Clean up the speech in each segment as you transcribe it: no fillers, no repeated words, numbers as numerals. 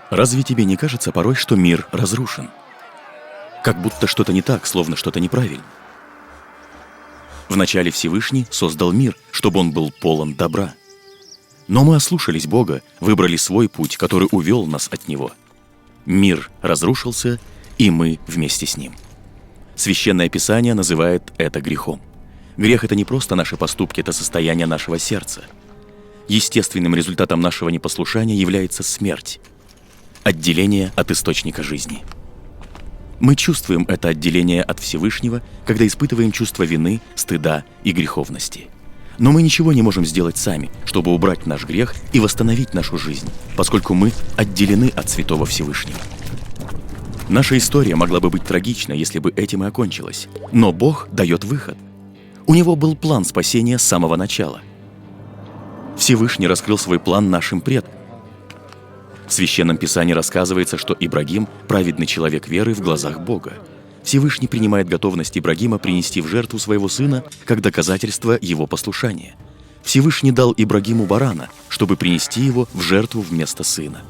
Разве тебе не кажется порой, что мир разрушен? Как будто что-то не так, словно что-то неправильно. Вначале Всевышний создал мир, чтобы он был полон добра. Но мы ослушались Бога, выбрали свой путь, который увел нас от Него. Мир разрушился, и мы вместе с ним. Священное Писание называет это грехом. Грех — это не просто наши поступки, это состояние нашего сердца. Естественным результатом нашего непослушания является смерть, отделение от источника жизни. Мы чувствуем это отделение от Всевышнего, когда испытываем чувство вины, стыда и греховности. Но мы ничего не можем сделать сами, чтобы убрать наш грех и восстановить нашу жизнь, поскольку мы отделены от Святого Всевышнего. Наша история могла бы быть трагична, если бы этим и окончилась. Но Бог дает выход. У Него был план спасения с самого начала. Всевышний раскрыл свой план нашим предкам. В Священном Писании рассказывается, что Ибрагим – праведный человек веры в глазах Бога. Всевышний принимает готовность Ибрагима принести в жертву своего сына как доказательство его послушания. Всевышний дал Ибрагиму барана, чтобы принести его в жертву вместо сына.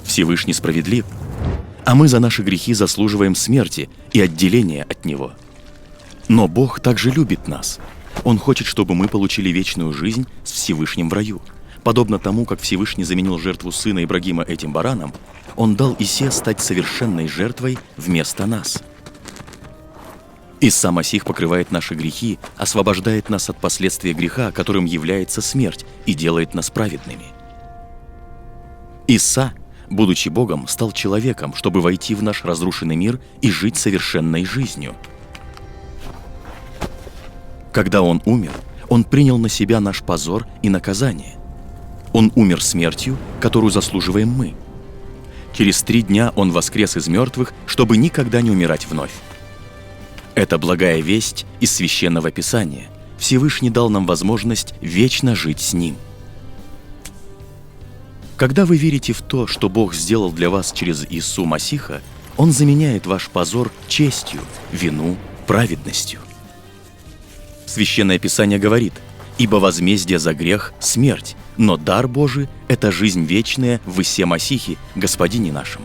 Всевышний справедлив, а мы за наши грехи заслуживаем смерти и отделения от Него. Но Бог также любит нас. Он хочет, чтобы мы получили вечную жизнь с Всевышним в раю. Подобно тому, как Всевышний заменил жертву сына Ибрагима этим бараном, Он дал Исе стать совершенной жертвой вместо нас. Иса Масих покрывает наши грехи, освобождает нас от последствий греха, которым является смерть, и делает нас праведными. Иса, будучи Богом, стал человеком, чтобы войти в наш разрушенный мир и жить совершенной жизнью. Когда Он умер, Он принял на себя наш позор и наказание. Он умер смертью, которую заслуживаем мы. Через 3 дня Он воскрес из мертвых, чтобы никогда не умирать вновь. Это благая весть из Священного Писания. Всевышний дал нам возможность вечно жить с Ним. Когда вы верите в то, что Бог сделал для вас через Иису Масиха, Он заменяет ваш позор честью, вину праведностью. Священное Писание говорит: «Ибо возмездие за грех – смерть, но дар Божий – это жизнь вечная в Исе Масихе, Господине нашем».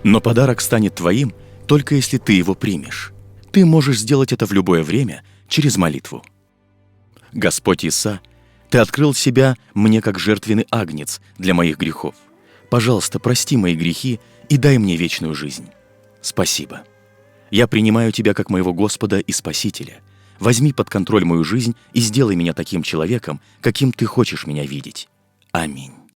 Но подарок станет твоим, только если ты его примешь. Ты можешь сделать это в любое время через молитву. Господь Иса, Ты открыл себя мне как жертвенный агнец для моих грехов. Пожалуйста, прости мои грехи и дай мне вечную жизнь. Спасибо. Я принимаю Тебя как моего Господа и Спасителя. Возьми под контроль мою жизнь и сделай меня таким человеком, каким Ты хочешь меня видеть. Аминь.